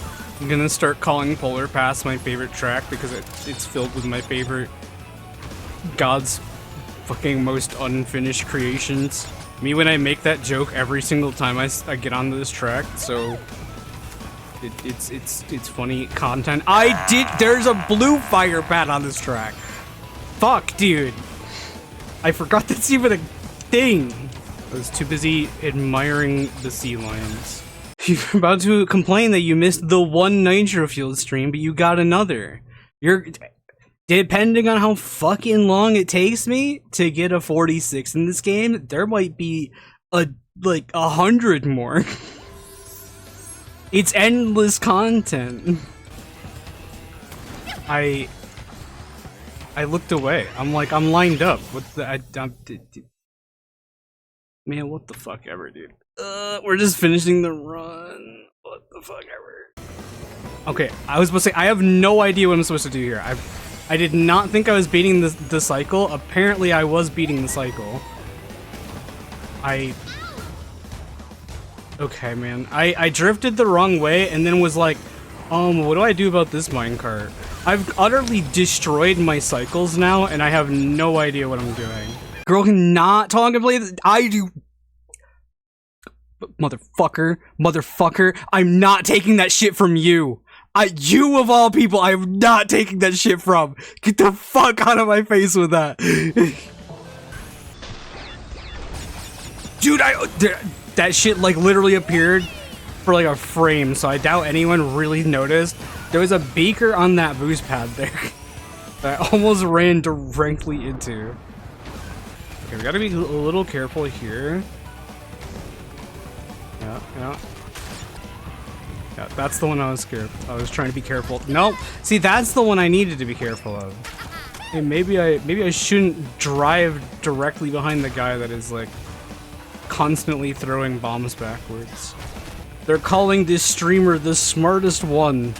gonna start calling Polar Pass my favorite track because it's filled with my favorite God's fucking most unfinished creations. Me when I make that joke every single time I get onto this track, so it's funny content. There's a blue fire pad on this track. Fuck, dude. I forgot that's even a thing. I was too busy admiring the sea lions. You're about to complain that you missed the one nitro-fueled stream, but you got another. Depending on how fucking long it takes me to get a 46 in this game, there might be like 100 more. It's endless content. I looked away. I'm like, I'm lined up. What the? Man, what the fuck ever, dude. We're just finishing the run. What the fuck ever. Okay, I was supposed to say, I have no idea what I'm supposed to do here. I did not think I was beating the cycle. Apparently, I was beating the cycle. Okay, man. I drifted the wrong way and then was like, what do I do about this minecart? I've utterly destroyed my cycles now, and I have no idea what I'm doing. Girl cannot talk and play. I do. Motherfucker, I'm not taking that shit from you. You of all people, I am not taking that shit from. Get the fuck out of my face with that. Dude, that shit like literally appeared for like a frame, so I doubt anyone really noticed. There was a beaker on that boost pad there that I almost ran directly into. Okay, we gotta be a little careful here. Yeah, that's the one I was scared. I was trying to be careful. No, see, that's the one I needed to be careful of. Hey, maybe I shouldn't drive directly behind the guy that is like constantly throwing bombs backwards. They're calling this streamer the smartest one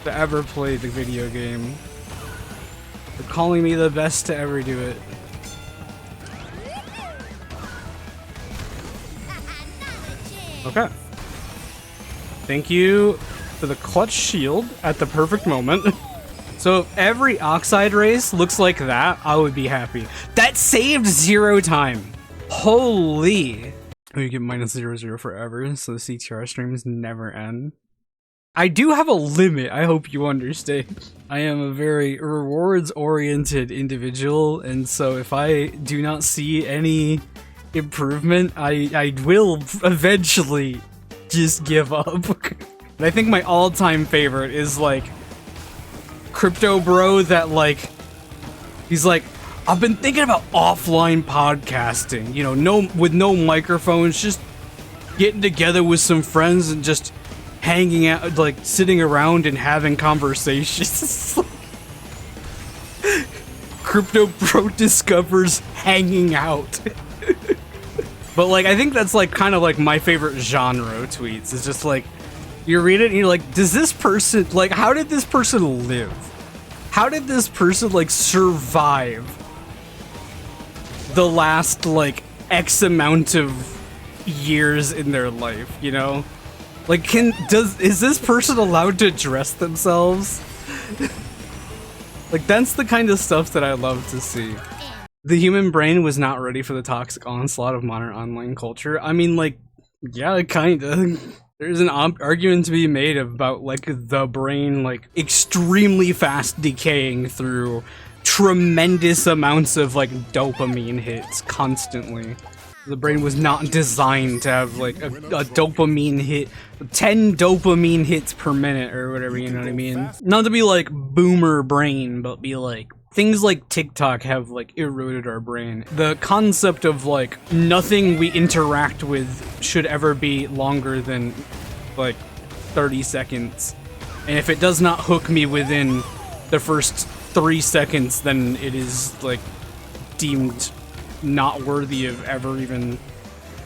to ever play the video game. They're calling me the best to ever do it. Okay. Thank you for the clutch shield at the perfect moment. So if every Oxide race looks like that, I would be happy. That saved 0 time. Holy. We get -0 forever, so the CTR streams never end. I do have a limit, I hope you understand. I am a very rewards-oriented individual, and so if I do not see any improvement, I will eventually just give up. And I think my all-time favorite is like Crypto Bro that like he's like, I've been thinking about offline podcasting, you know, with no microphones, just getting together with some friends and just hanging out, like sitting around and having conversations. Crypto Bro discovers hanging out. But like, I think that's like kind of like my favorite genre of tweets. It's just like, you read it and you're like, does this person, like, how did this person live? How did this person like survive the last like X amount of years in their life, you know? Like, is this person allowed to dress themselves? Like, that's the kind of stuff that I love to see. The human brain was not ready for the toxic onslaught of modern online culture. I mean, like, yeah, kinda. There's an argument to be made about, like, the brain, like, extremely fast decaying through tremendous amounts of, like, dopamine hits constantly. The brain was not designed to have like a dopamine hit, 10 dopamine hits per minute or whatever, you know what I mean? Not to be like boomer brain, but be like, things like TikTok have like eroded our brain. The concept of like nothing we interact with should ever be longer than like 30 seconds. And if it does not hook me within the first 3 seconds, then it is like deemed not worthy of ever even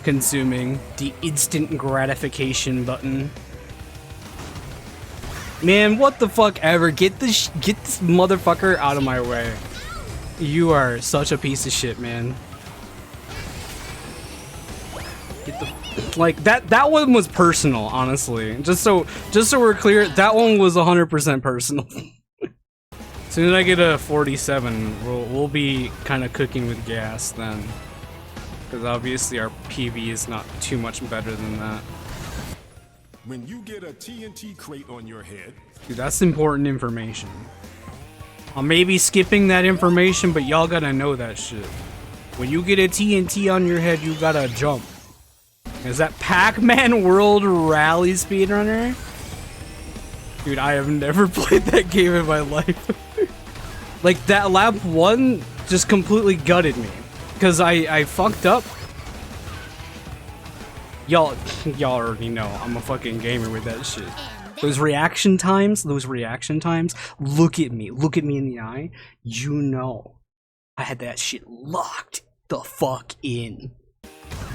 consuming. The instant gratification button. Man, what the fuck ever. Get this motherfucker out of my way. You are such a piece of shit, man. Get the, like that one was personal, honestly. Just so we're clear, that one was 100% personal. As soon as I get a 47, we'll be kind of cooking with gas then. Because obviously our PV is not too much better than that. When you get a TNT crate on your head, Dude, that's important information. I'm maybe skipping that information, but y'all gotta know that shit. When you get a TNT on your head, you gotta jump. Is that Pac-Man World Rally Speedrunner? Dude, I have never played that game in my life. Like, that lap 1 just completely gutted me. Because I fucked up. Y'all already know I'm a fucking gamer with that shit. Those reaction times, look at me in the eye. You know, I had that shit locked the fuck in.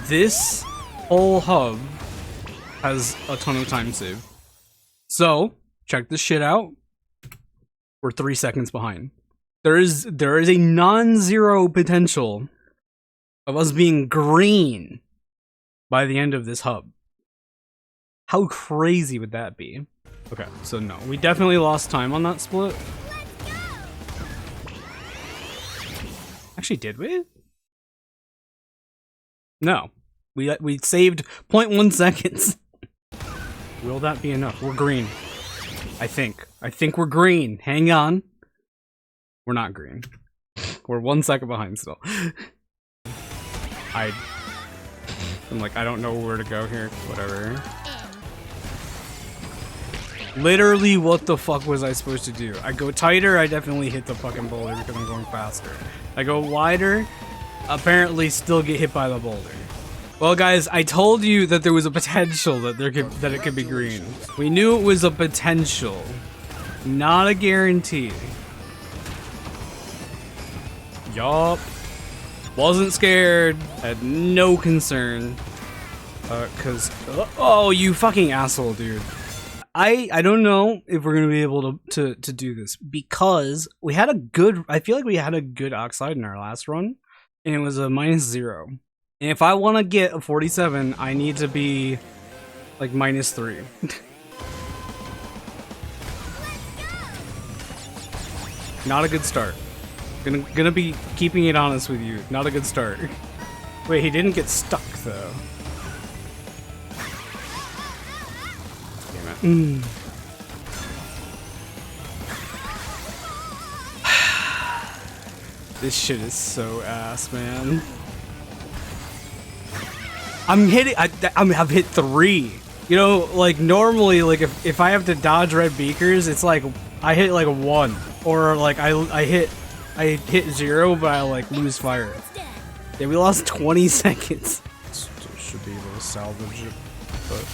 This whole hub has a ton of time save. So, check this shit out. We're 3 seconds behind. There is a non-zero potential of us being green by the end of this hub. How crazy would that be? Okay, so no, we definitely lost time on that split. Actually, did we? No. We saved 0.1 seconds. Will that be enough? We're green. I think we're green. Hang on. We're not green. We're 1 second behind still. I'm like, I don't know where to go here. Whatever. Literally, what the fuck was I supposed to do? I go tighter, I definitely hit the fucking boulder because I'm going faster. I go wider, apparently still get hit by the boulder. Well, guys, I told you that there was a potential that it could be green. We knew it was a potential, not a guarantee. Yup. Wasn't scared. Had no concern. Cause oh, you fucking asshole, dude. I don't know if we're gonna be able to do this because we had a good. I feel like we had a good Oxide in our last run, and it was a -0. And if I want to get a 47, I need to be like -3. Not a good start. Gonna be keeping it honest with you. Not a good start. Wait, he didn't get stuck though. Damn it. This shit is so ass, man. I'm hitting. I've hit 3. You know, like normally, like if I have to dodge red beakers, it's like I hit like a 1, or like I hit 0, but I like lose fire. Yeah, we lost 20 seconds. Still should be able to salvage it, but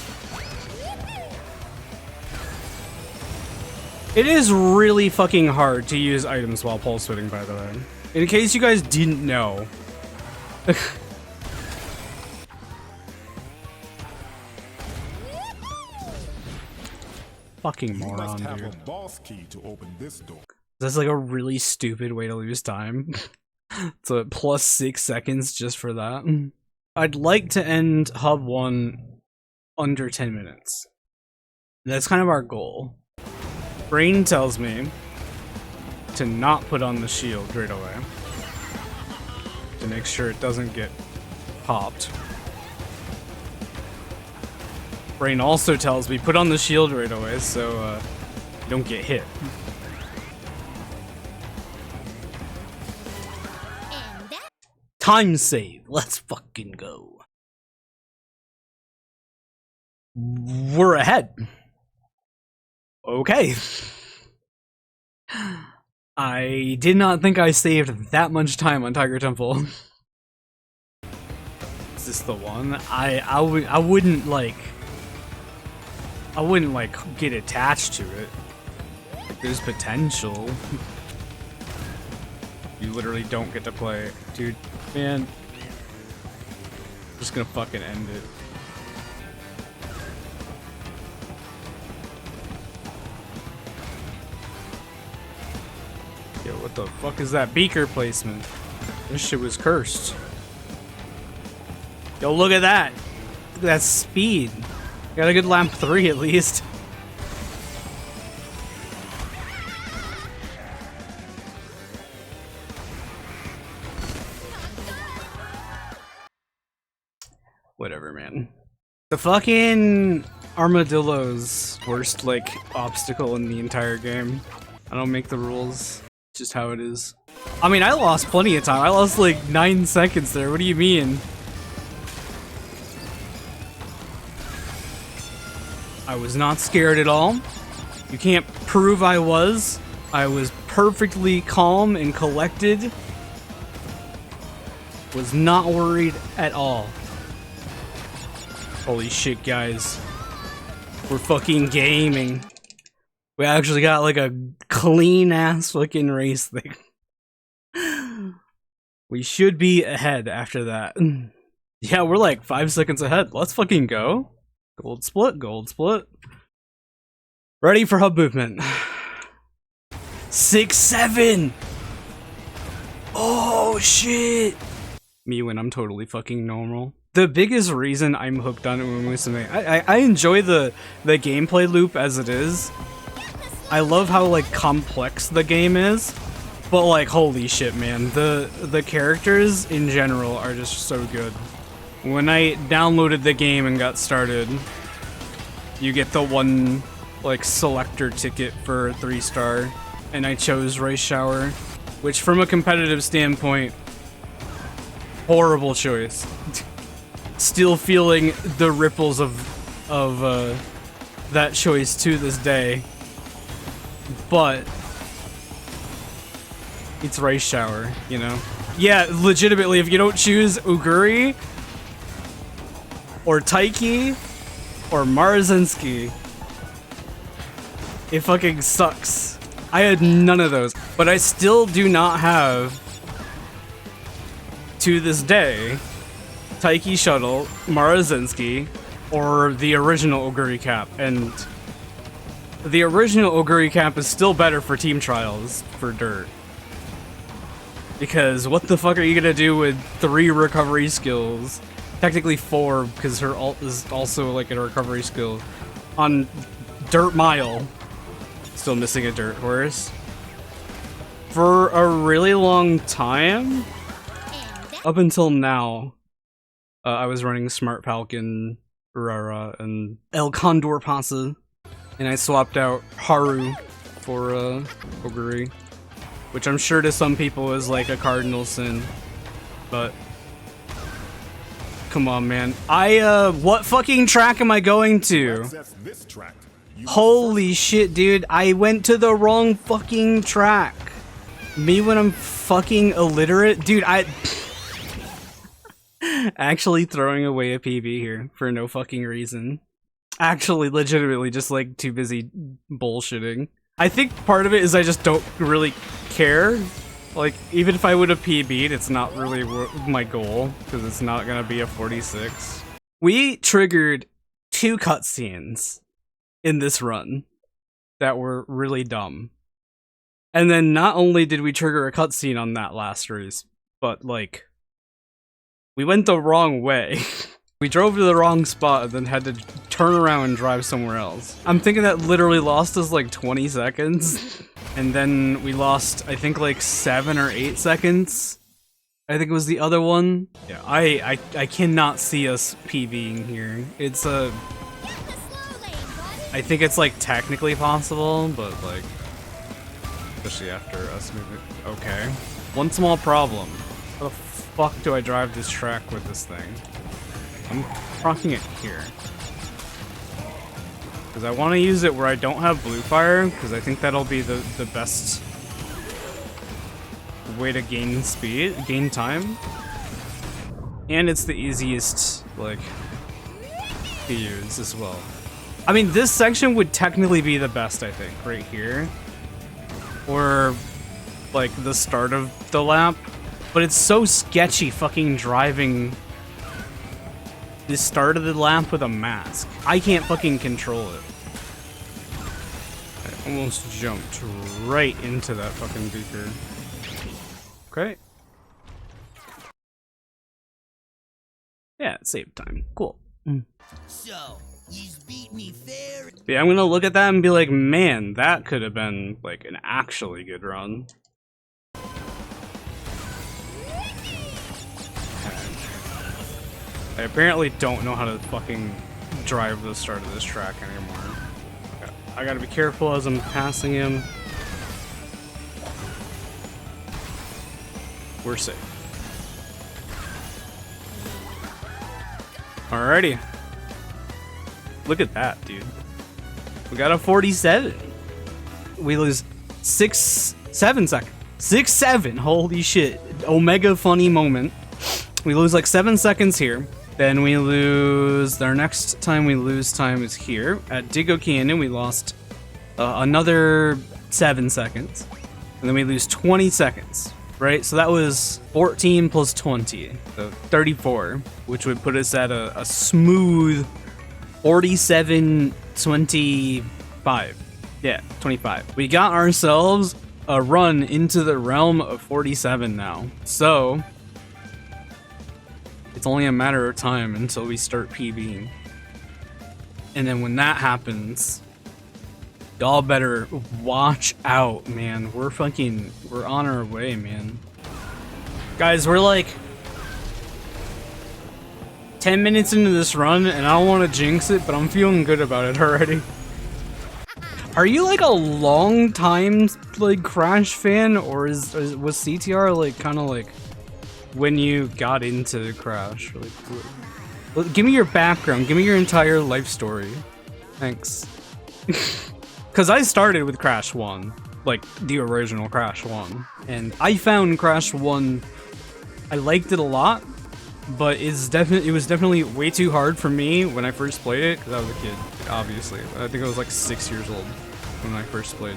it is really fucking hard to use items while pulse switching, by the way. In case you guys didn't know. Fucking you moron, must have dude. a boss key to open this door. That's like a really stupid way to lose time. It's a +6 seconds just for that. I'd like to end hub 1 under 10 minutes. That's kind of our goal. Brain tells me to not put on the shield right away, to make sure it doesn't get popped. Brain also tells me put on the shield right away so you don't get hit. Time save. Let's fucking go. We're ahead. Okay. I did not think I saved that much time on Tiger Temple. Is this the one? I wouldn't like get attached to it. There's potential. You literally don't get to play it. Dude, man. I'm just gonna fucking end it. Yo, what the fuck is that beaker placement? This shit was cursed. Yo, look at that! Look at that speed. Got a good lap 3 at least. Whatever, man. The fucking armadillo's worst, like, obstacle in the entire game. I don't make the rules. It's just how it is. I mean, I lost plenty of time. I lost like 9 seconds there. What do you mean? I was not scared at all. You can't prove I was. I was perfectly calm and collected. Was not worried at all. Holy shit, guys. We're fucking gaming. We actually got like a clean ass fucking race thing. We should be ahead after that. Yeah, we're like 5 seconds ahead. Let's fucking go. Gold split, gold split. Ready for hub movement. 6, 7. Oh shit. Me when I'm totally fucking normal. The biggest reason I'm hooked on Umamusume, I enjoy the gameplay loop as it is. I love how like complex the game is, but like holy shit, man, the characters in general are just so good. When I downloaded the game and got started, you get the one like selector ticket for 3-star, and I chose Rice Shower, which from a competitive standpoint, horrible choice. Still feeling the ripples of that choice to this day. But it's Rice Shower, you know? Yeah, legitimately, if you don't choose Uguri or Taiki or Marazinski, it fucking sucks. I had none of those, but I still do not have, to this day, Taiki Shuttle, Marazinski, or the original Oguri Cap, and the original Oguri Cap is still better for team trials for Dirt. Because what the fuck are you gonna do with 3 recovery skills? Technically 4, because her ult is also like a recovery skill. On Dirt Mile. Still missing a Dirt Horse. For a really long time, up until now, I was running Smart Falcon, Rara, and El Condor Pasa, and I swapped out Haru for Oguri, which I'm sure to some people is like a cardinal sin, but come on, man. What fucking track am I going to? Access this track. Holy shit, dude. I went to the wrong fucking track. Me when I'm fucking illiterate? Dude, actually throwing away a PB here for no fucking reason. Actually, legitimately, just like too busy bullshitting. I think part of it is I just don't really care. Like, even if I would have PB'd, it's not really my goal, because it's not gonna be a 46. We triggered 2 cutscenes in this run that were really dumb. And then not only did we trigger a cutscene on that last race, but like, we went the wrong way. We drove to the wrong spot and then had to turn around and drive somewhere else. I'm thinking that literally lost us like 20 seconds. And then we lost, I think, like 7 or 8 seconds. I think it was the other one. Yeah, I cannot see us PVing here. It's a... I think it's like technically possible, but like... Especially after us moving... Okay. One small problem. How the fuck do I drive this track with this thing? I'm rocking it here. Because I want to use it where I don't have blue fire, because I think that'll be the best way to gain speed, gain time. And it's the easiest, like, to use as well. I mean, this section would technically be the best, I think, right here. Or, like, the start of the lap. But it's so sketchy fucking driving the start of the lap with a mask. I can't fucking control it. I almost jumped right into that fucking beaker. Okay. Yeah, it saved time. Cool. So, he's beat me fair. Yeah, I'm gonna look at that and be like, man, that could have been like an actually good run. I apparently don't know how to fucking drive the start of this track anymore. Okay. I gotta be careful as I'm passing him. We're safe. Alrighty. Look at that, dude. We got a 47. We lose 7 seconds. 6-7. Holy shit. Omega funny moment. We lose like 7 seconds here. Then we lose, our next time we lose time is here. At Digo Canyon, we lost another 7 seconds. And then we lose 20 seconds, right? So that was 14 plus 20, so 34, which would put us at a smooth 47-25. Yeah, 25. We got ourselves a run into the realm of 47 now. So it's only a matter of time until we start PBing. And then when that happens, y'all better watch out, man. We're on our way, man. Guys, we're like 10 minutes into this run, and I don't want to jinx it, but I'm feeling good about it already. Are you like a long time like Crash fan, or was CTR like kind of like when you got into Crash? Like, give me your background. Give me your entire life story. Thanks. Because I started with Crash 1, like the original Crash 1, and I found Crash 1. I liked it a lot, but it was definitely way too hard for me when I first played it, because I was a kid, obviously. I think I was like 6 years old when I first played.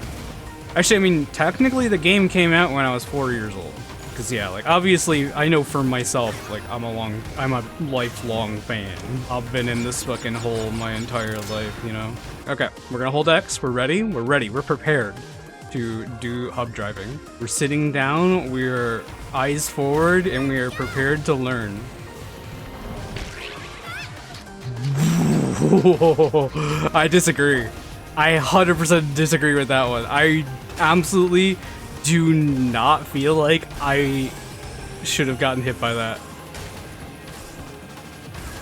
Actually, I mean, technically the game came out when I was 4 years old. Because yeah, like obviously I know for myself, like I'm a lifelong fan. I've been in this fucking hole my entire life, you know? Okay, we're gonna hold X, we're ready, we're prepared to do hub driving. We're sitting down, we're eyes forward, and we are prepared to learn. I disagree. I 100% disagree with that one. I absolutely do not feel like I should have gotten hit by that.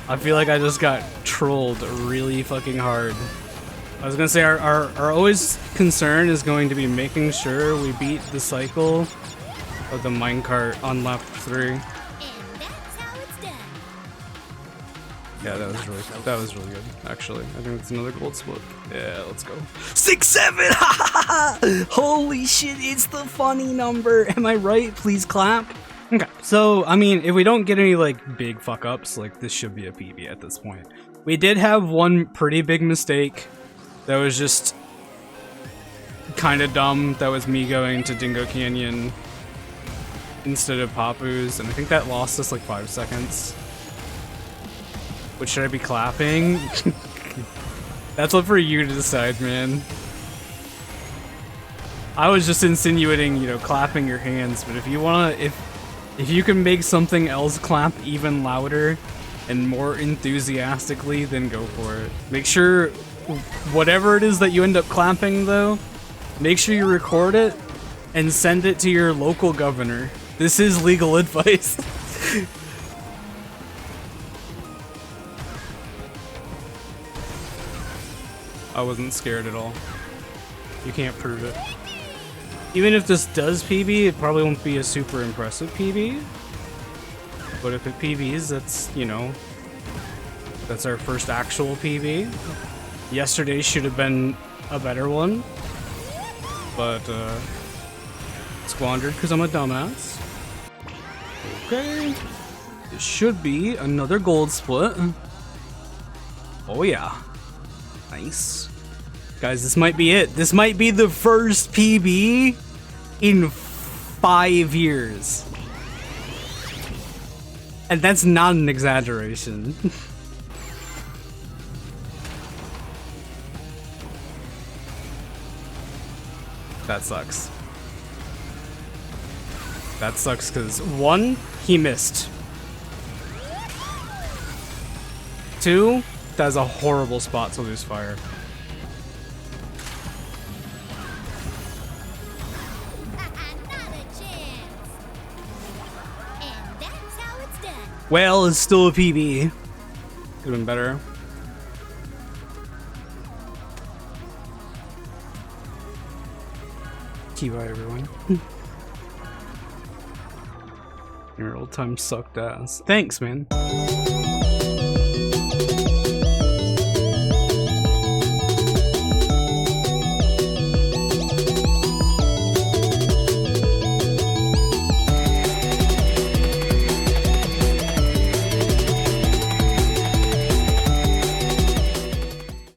I feel like I just got trolled really fucking hard. I was gonna say our always concern is going to be making sure we beat the cycle of the minecart on lap 3. And that's how it's done. Yeah, that was really good, actually. I think it's another gold split. Yeah, let's go. 6-7! Holy shit, it's the funny number. Am I right? Please clap. Okay, so, I mean, if we don't get any, like, big fuck-ups, like, this should be a PB at this point. We did have one pretty big mistake that was just kind of dumb. That was me going to Dingo Canyon instead of Papu's, and I think that lost us, like, 5 seconds. But should I be clapping? That's what for you to decide, man. I was just insinuating, you know, clapping your hands, but if you wanna, if you can make something else clap even louder and more enthusiastically, then go for it. Make sure, whatever it is that you end up clapping though, make sure you record it and send it to your local governor. This is legal advice. I wasn't scared at all. You can't prove it. Even if this does PB, it probably won't be a super impressive PB. But if it PBs, that's, you know, that's our first actual PB. Yesterday should have been a better one, but squandered because I'm a dumbass. Okay, this should be another gold split. Oh yeah, nice. Guys, this might be it. This might be the first PB in 5 years. And that's not an exaggeration. That sucks. That sucks because 1, he missed. 2, that's a horrible spot to lose fire. Not a chance. And that's how it's done. Well, it's still a PB. Could've been better. Key bye, everyone. Your old time sucked ass. Thanks, man.